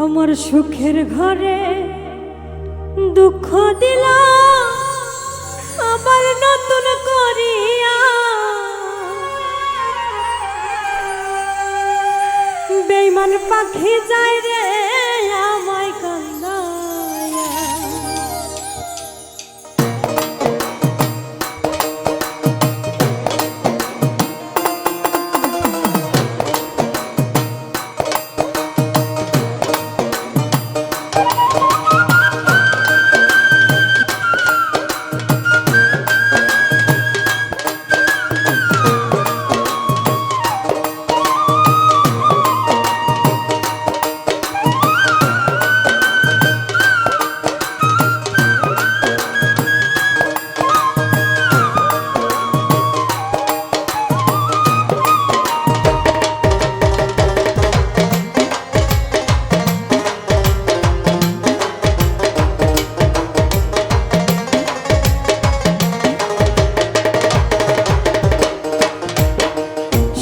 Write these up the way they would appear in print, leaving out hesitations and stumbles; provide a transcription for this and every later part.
আমার সুখের ঘরে দুঃখ দিলা আবার নতুন করিয়া, বেঈমান পাখি যায় রে আমায় কান্দায়া।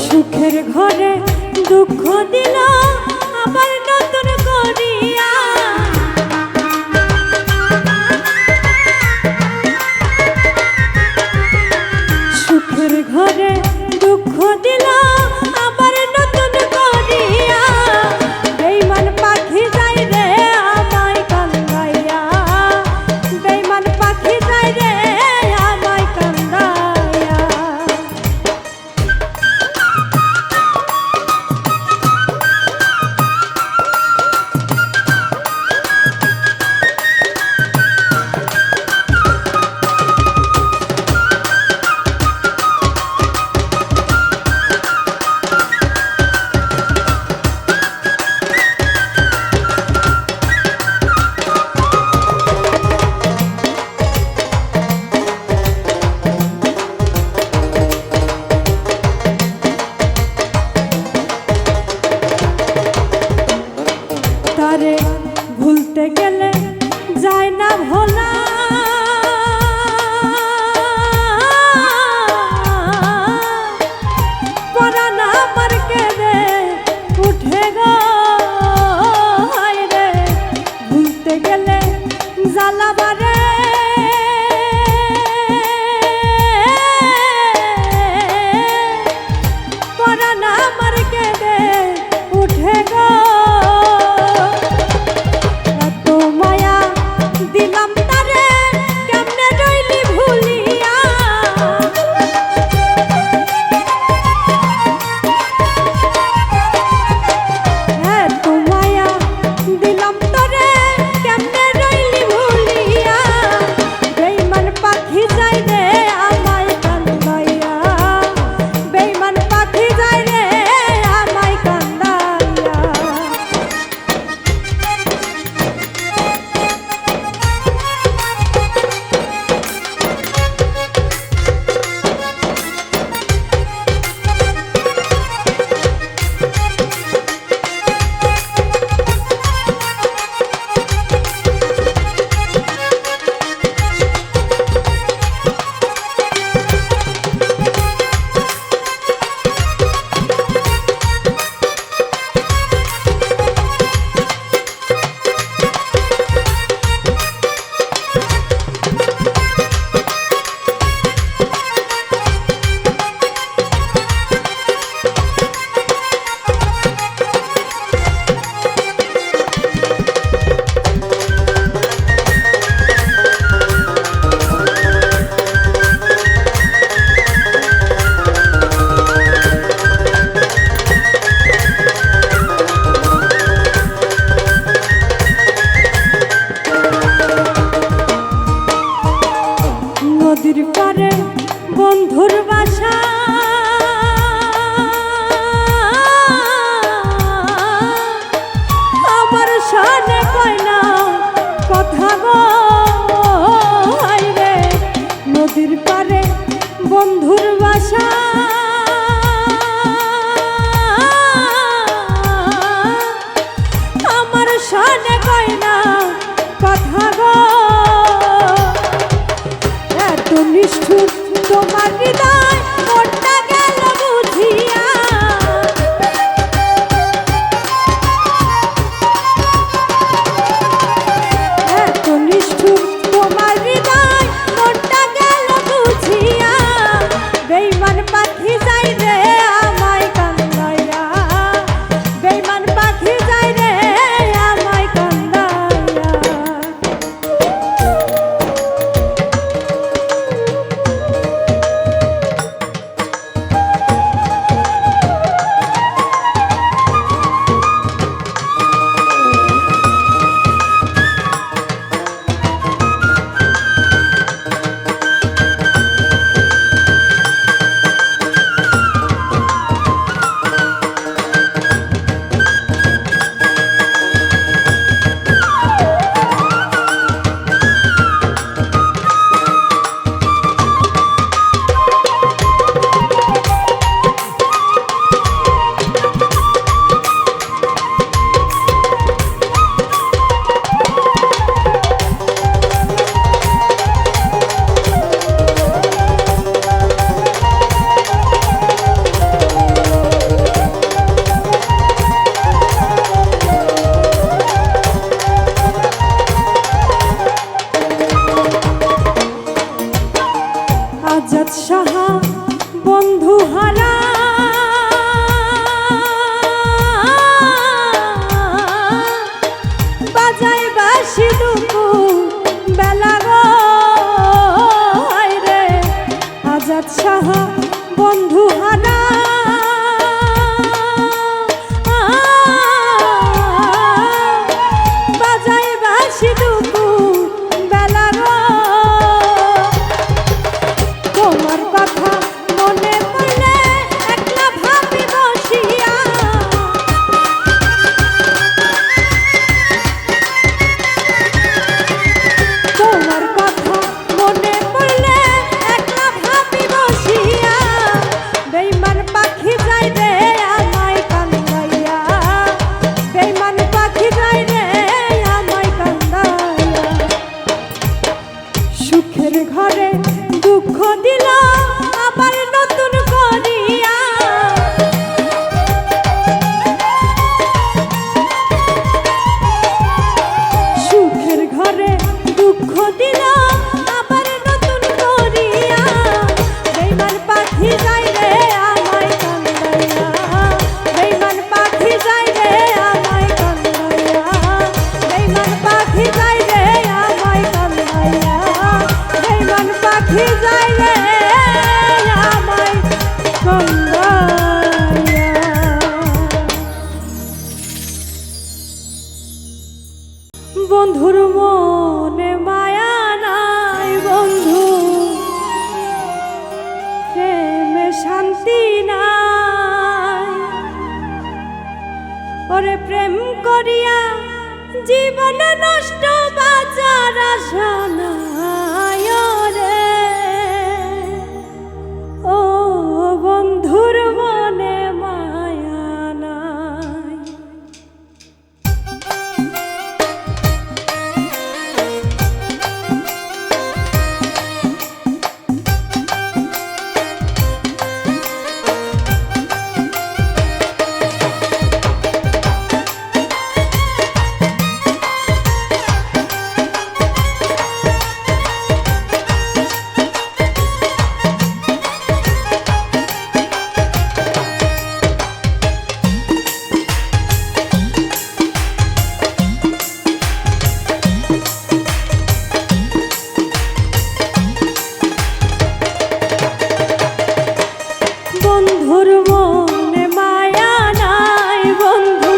সুখের ঘরে দুঃখ দিল আবার নতুন করিয়া, সুখের ঘরে দুঃখ দিল আবার নতুন করিয়া, বেঈমান পাখি যায় রে আমায় কান্দাইয়া, বেঈমান পাখি যায় রে আমায় কান্দাইয়া। তারে ভুলতে গেলে যায় না ভোলা, পরাণ আমার কেঁদে উঠে গো রে, ভুলতে গেলে জ্বালাবারে পরাণ আমার কেঁদে উঠে গো। দিলাম তারে কেমনে রইলি ভুলিয়া, এত মায়া দিলাম তারে কেমনে রইলি ভুলিয়া, বেঈমান পাখি যায় রে আমায় কান্দাইয়া, বেঈমান পাখি যায় রে আমায় কান্দাইয়া। করিয়া জীবন নষ্ট বাঁচার আশা নাই রে। ও বন্ধুর মনে মায়া নাই। বন্ধুর মনে মায়া নাই, বন্ধু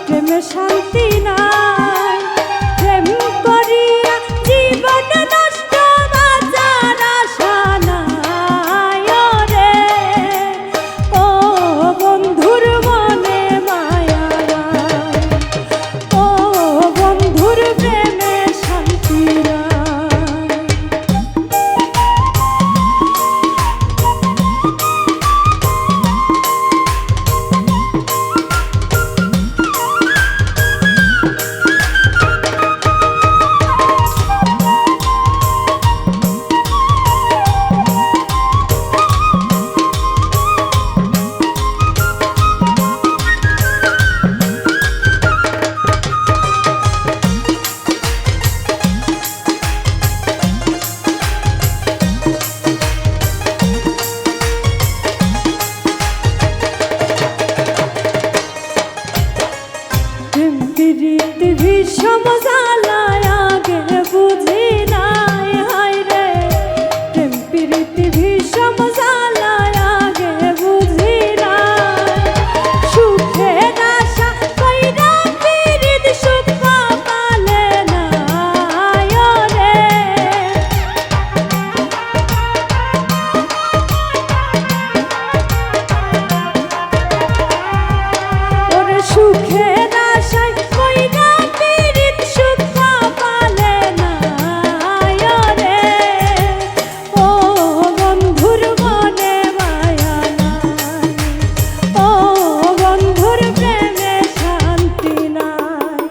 প্রেমে শান্তি নাই। প্রেম করিয়া জীবন নষ্ট বাঁচার আশা নাই রে। ও বন্ধুর মনে মায়া নাই, ও বন্ধুর প্রেমে শান্তি নাই। প্রীতি বিষম জ্বালায় আগে বুঝি নাই, হায় রে। প্রেম প্রীতি বিষম জ্বালায় আগে বুঝি নাই। সুখের আশা কইরা প্রীতি সুখ পালে নাই রে। ওরে সুখের আশায় কইরা পীড়িত সুখ পালে নাই রে। ও বন্ধুর মনে মায়া নাই, ও বন্ধুর প্রেমে শান্তি নাই।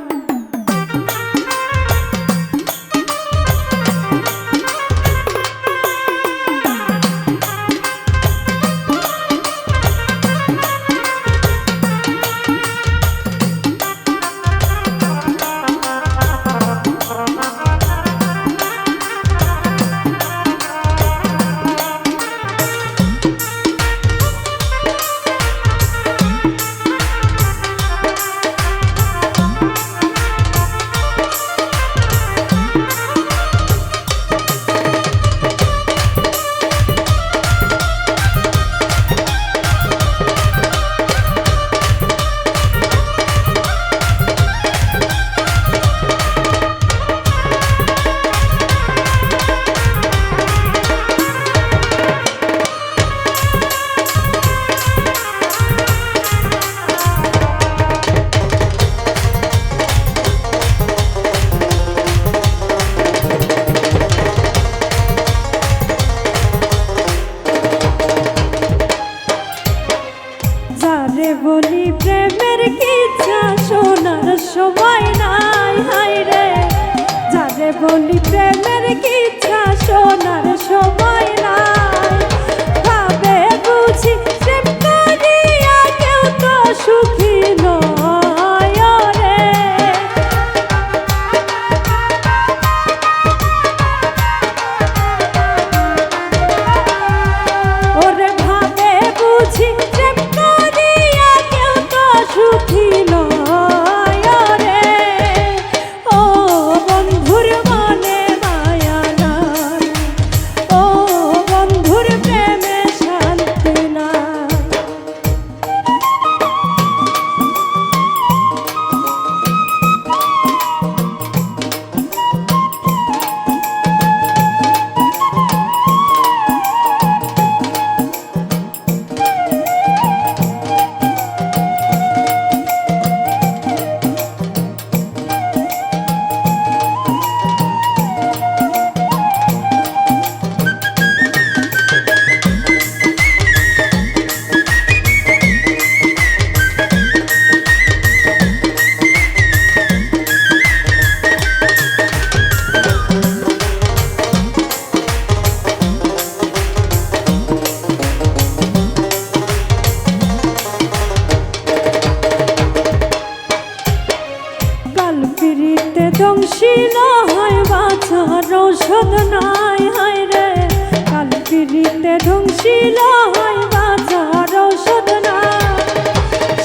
যারে বলি প্রেমের কিচ্ছা শোনার সময় নাই, হায় রে। যারে বলি প্রেমের কিচ্ছা শোনার সময় নাই। ভাবে বুঝি প্রেম করিয়া কেউ তো সুখী নয় রে। ওরে ভাবে বুঝি প্রেম করিয়া কেউ তো সুখী নয় রে। ও বন্ধুর মনে মায়া নাই, ও ধ্বংসিল হয় বাঁচার ঔষধ নাই, হায় রে কাল পিড়িতে ধ্বংসিল হয় বাঁচার ঔষধ নাই।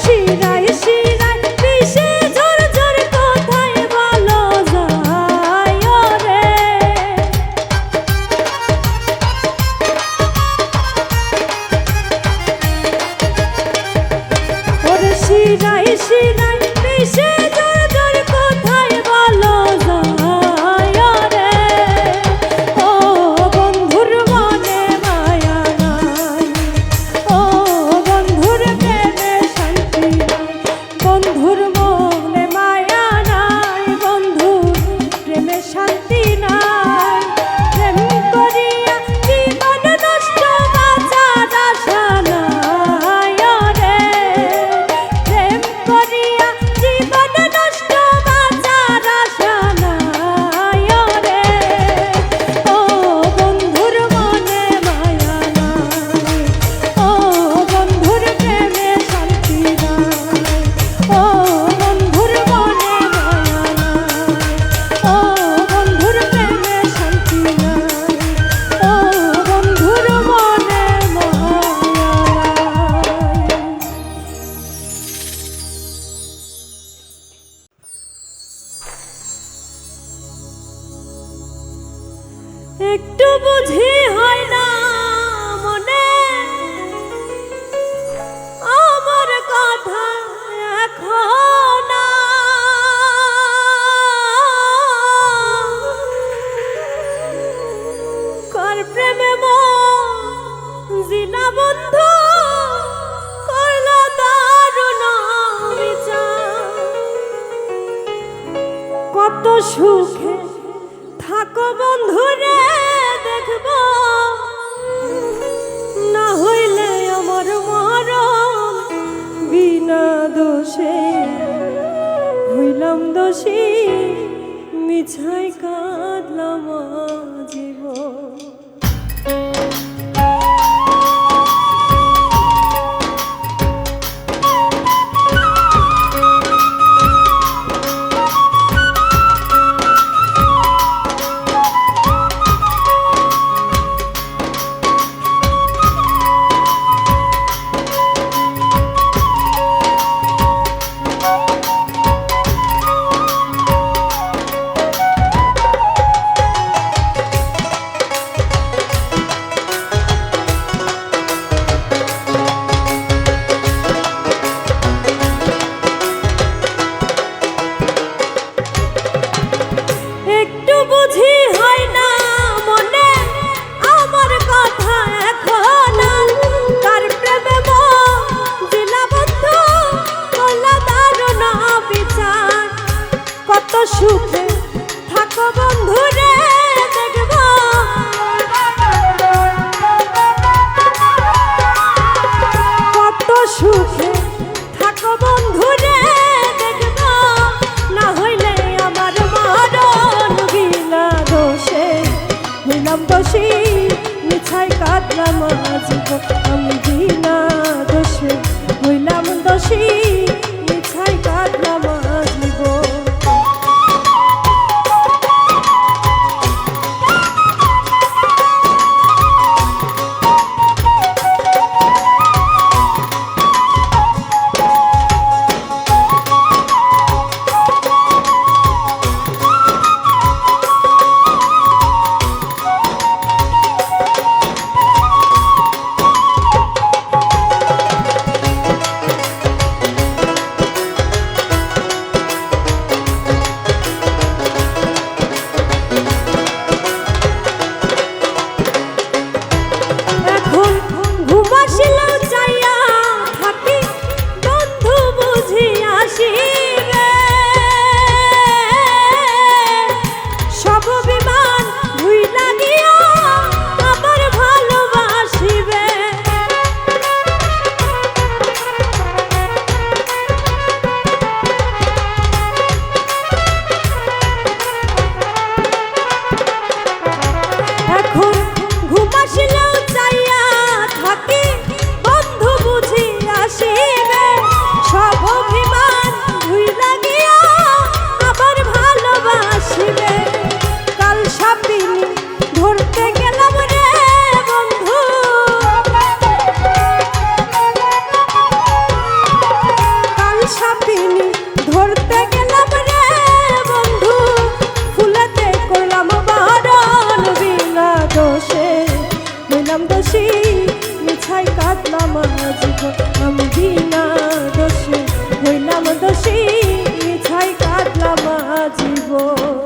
শিরায় শিরায় বিষে ঝর ঝর কোথায় ভালো যায় রে। ওরে শিরায় শিরায় বিষে ঝর ঝর কোথায় ভালো যায় রে। ও বন্ধুর মনে মায়া নাই, ও বন্ধুর প্রেমে শান্তি নাই, বন্ধুর মনে মায়া নাই, বন্ধুর প্রেমে শান্তি নাই। প্রেম করিয়া জীবন নষ্ট বাঁচার আশা নাই রে। প্রেম করিয়া জীবন নষ্ট বাঁচার আশা নাই রে। ও বন্ধুর মনে মায়া নাই, ও বন্ধুর প্রেমে শান্তি নাই, ও বন্ধুর মনে মায়া নাই, ও বন্ধুর প্রেমে শান্তি নাই, ও বন্ধুর মনে মায়া নাই। একটু বুঝি হয় না মনে আমার কথা এখন কার প্রেমে জিনা বন্ধু করলো দারুণ বিচার। কত সুখে থাকো বন্ধুরে দেখব, না হইলে আমার মরণ বিনা দোষে হইলাম দোষী, মিছাই কাঁদলাম জীবন। একটু বুঝি হয় না মনে আমার কথা এখন কার প্রেমে জিলা বন্ধু করলো দারুণ বিচার। কত সুখে থাকো বন্ধুরে দেখব, কত সুখে থাকো বন্ধুরে দেখব, না হইলে আমার মরণ বিনা দোষে হইলাম দোষী, মিছাই কাঁদলাম জীবন। আমি বিনা দোষে হইলাম দোষী, মিছাই কাঁদলাম জীবন। করতে গেলাম রে বন্ধু ফুলেতে করলাম বারণ বিনা দোষে হইলাম দোষী মিছাই কাটলাম জীবন আমি বিনা দোষে হইলাম দোষী মিছাই কাটলাম জীবন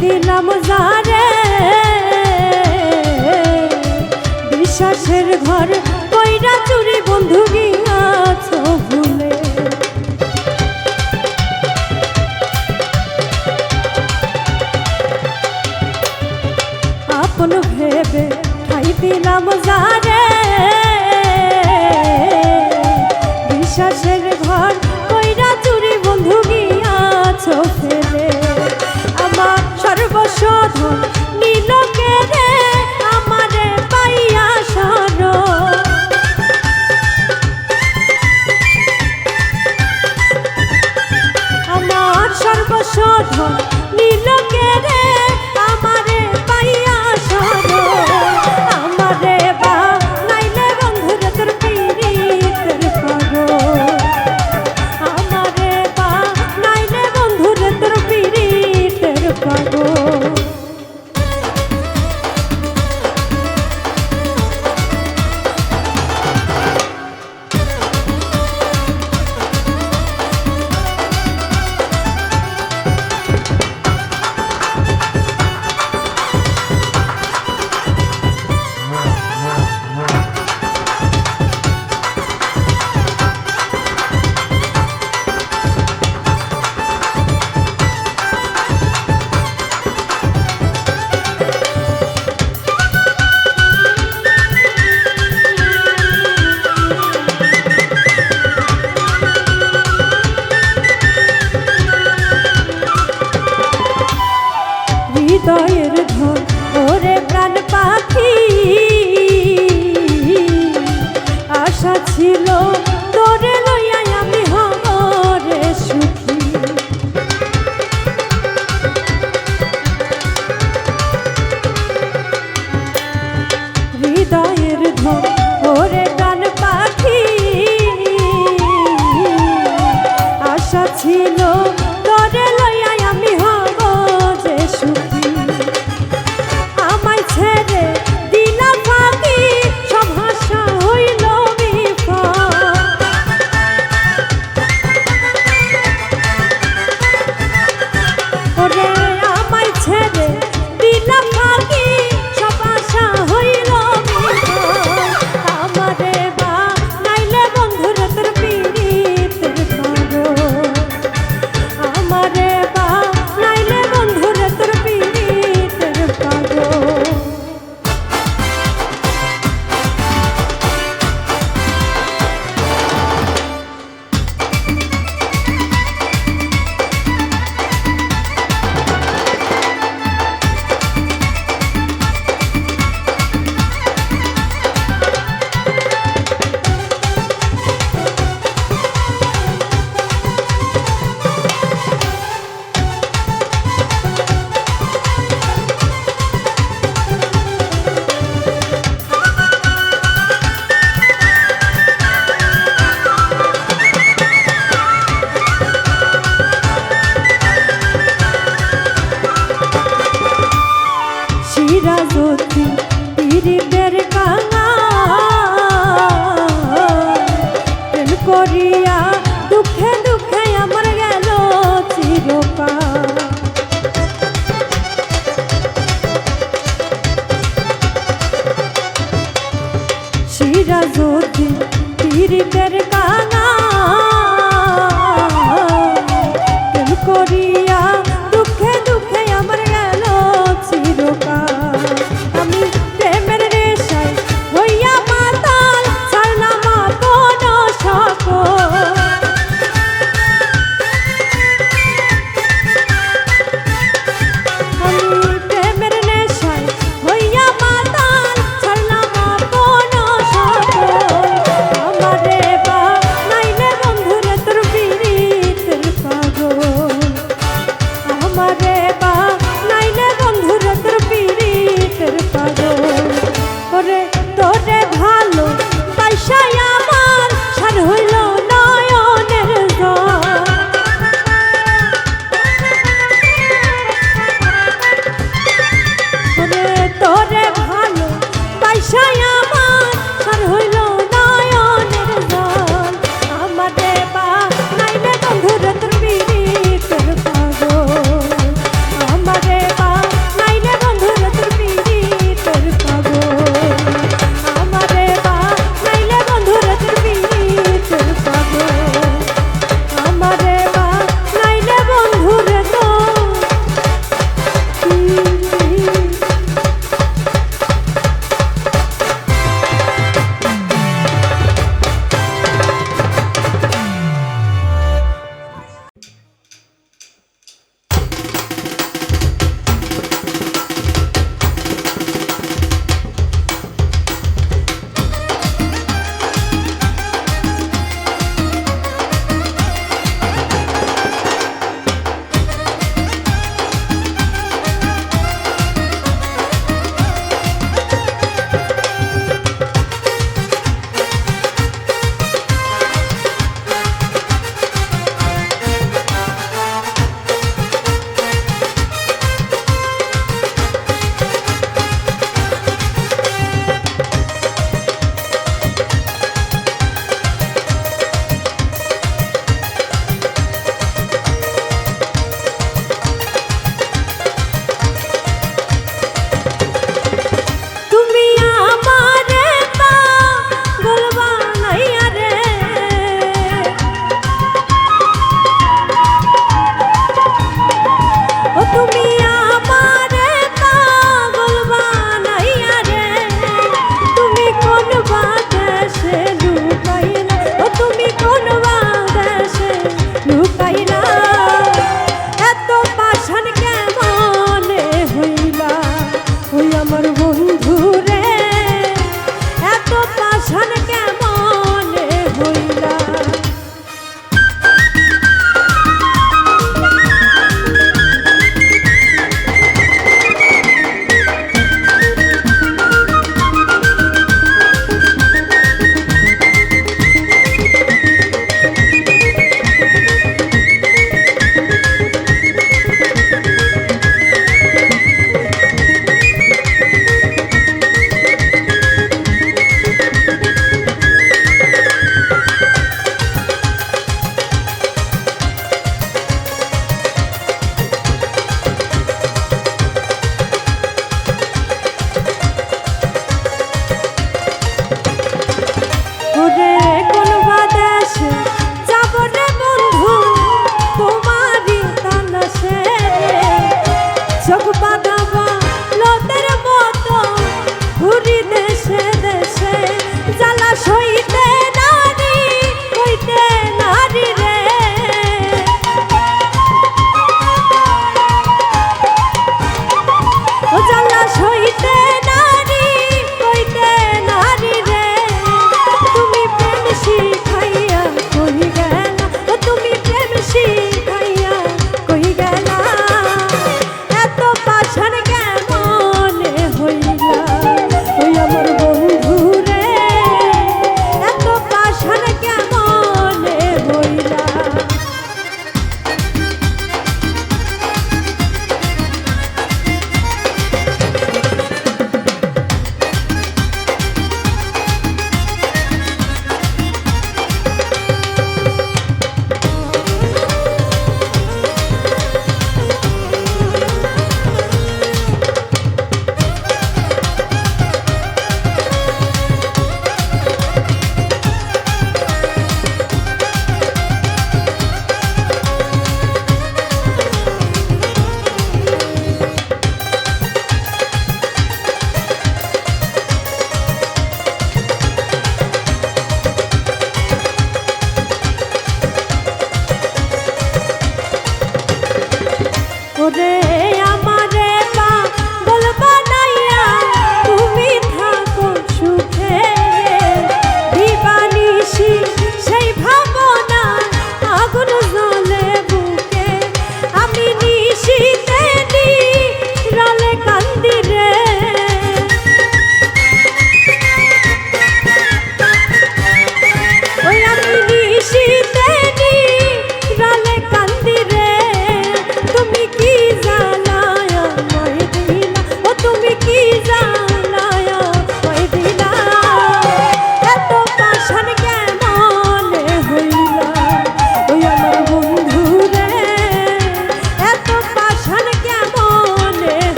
দিলাম যারে বিশ্বাসের ঘর কইরা চুরি বন্ধু গিয়াছ ভুলে আপন ভেবে ঠাই দিলাম যারে বিশ্বাসের ঘর কইরা চুরি বন্ধু গিয়াছ ফেলে আমার সর্বস্ব ধন নিল কেড়ে আমারে পাইয়া সর আমার সর্বস্ব ধন নিল কেড়ে আমারে পাইয়া সর আমারে বা নাইলে বন্ধুরে তোর পীড়িতের পাগল আমারে বা নাইলে বন্ধুরে তোর পীড়িতের পাগল হৃদয়ের ধন ওরে প্রাণ পাখি আশা ছিল তোরে লইয়া আমি হরে সুখী হৃদয়ের ধন ওরে প্রাণ পাখি আশা ছিল তোরে লইয়া আমি হরে সুখী আমায় ছেড়ে দিলা ফাঁকি সব হাসা হইল বিফল ওরে আমায় ছেড়ে দিলা ফাঁকি সব আশা হইল বিফল আমারে বা নাইলে বন্ধুরে তোর পীড়িতের পাগল আমারে বা নাইলে বন্ধুরে তোর পীড়িতের পাগল শিরাজতি পীড়িতের কাঙা প্রেম করিয়া দুঃখে দুঃখে আমার গেল চিরকাল শিরাজতি পীড়িতের কাঙা প্রেম করিয়া দুঃখে দুঃখে আমার গেল চিরকাল আমি প্রেমের রেশায় হইয়া মাতাল ছাড়লাম আপন সকল আমি প্রেমের নেশায় হইয়া মাতাল ছাড়লাম আপন সকল আমারে বা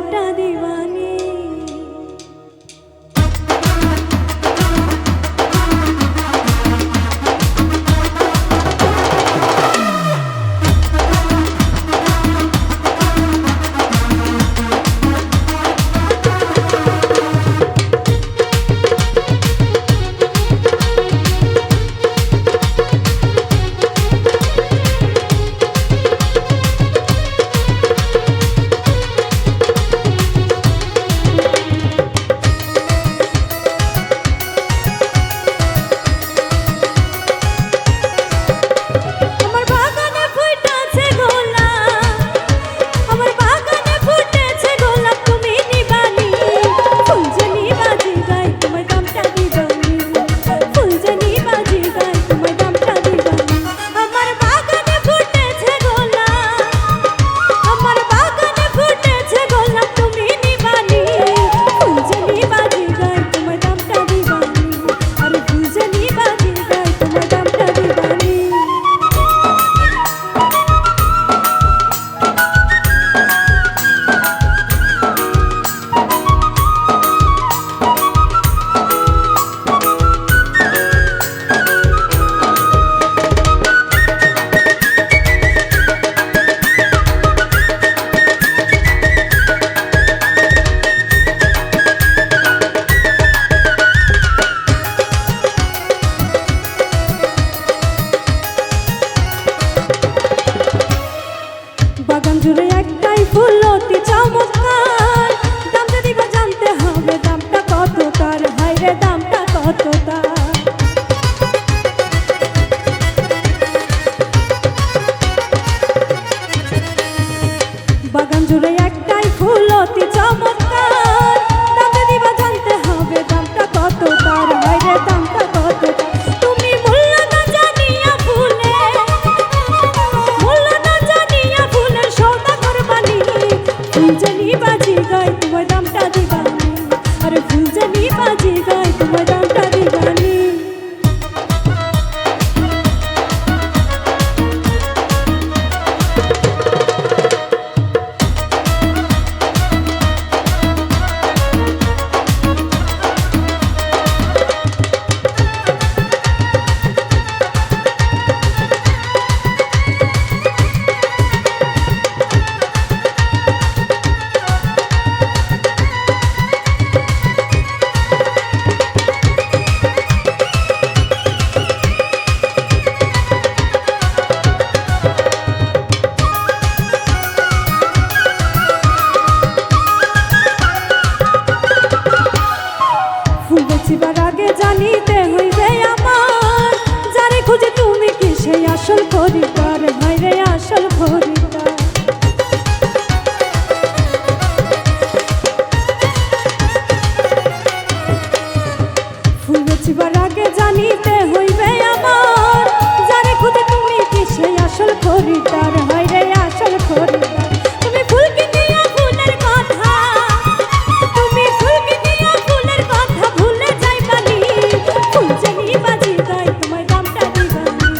দামটা দিবানি। বাগান জুড়ে একটাই ফুল অতি চমৎকার, দামটা দিবা জানতে হবে দামটা কত তার, হায়রে দামটা কত তার। বাগান জুড়ে একটাই ফুল অতি চমৎকার, দামটা দিবা জানতে হবে দামটা কত তার, হায়রে দামটা কত তার। তুমি মূল্য না জানিয়া ফুলে, মূল্য না জানিয়া ফুলের সওদা করবানি, ফুল জানি বাজি গায় তোমায় দামটা দিবানি, আরে ফুল জানি বাজি গায় তোমায় দামটা দিবানি। বেচিবার আগে জানিতে হইবে আমার, যারে খুঁজে তুমি কি সেই আসল খরিদ্দার, হায়রে আসল খরিদ্দার। ফুল বেচিবার আগে জানিতে হইবে আমার, যারে খুঁজে তুমি কি সেই আসল খরিদ্দার, হায়রে আসল খরিদ্দার। তুমি ফুল কিনিয়া ফুলের কথা, তুমি ফুল কিনিয়া ফুলের কথা ভুলে যাইবানি, ফুল জানি বাজি গায় তোমায় দামটা দিবানি,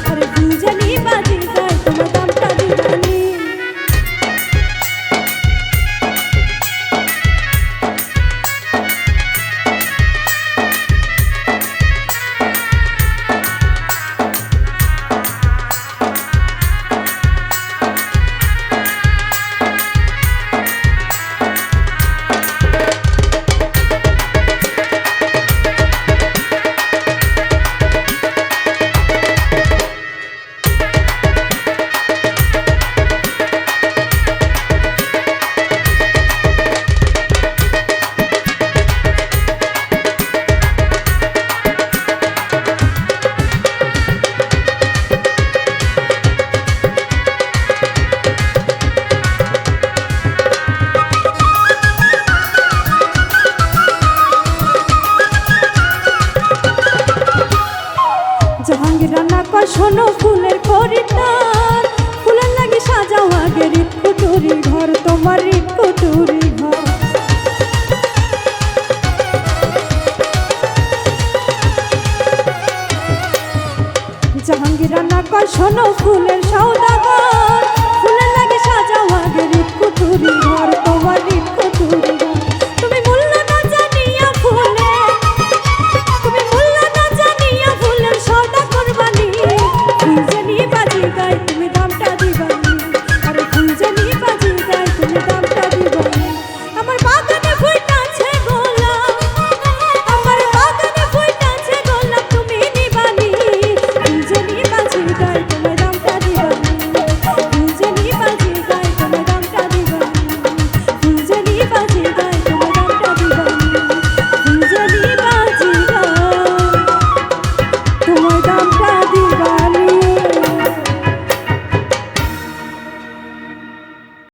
আরে ফুল জানি বাজি গায় তোমায় দামটা দিবানি। জাহাঙ্গীর রান্না কয় শোনো ফুলের খরিদ্দার, ফুলের লাগি সাজাও আগে রিট কুটুরি ঘর, তোমার রিট কুটুরি ঘর। জাহাঙ্গীর রান্না কয় শোনো ফুলের সওদাগর,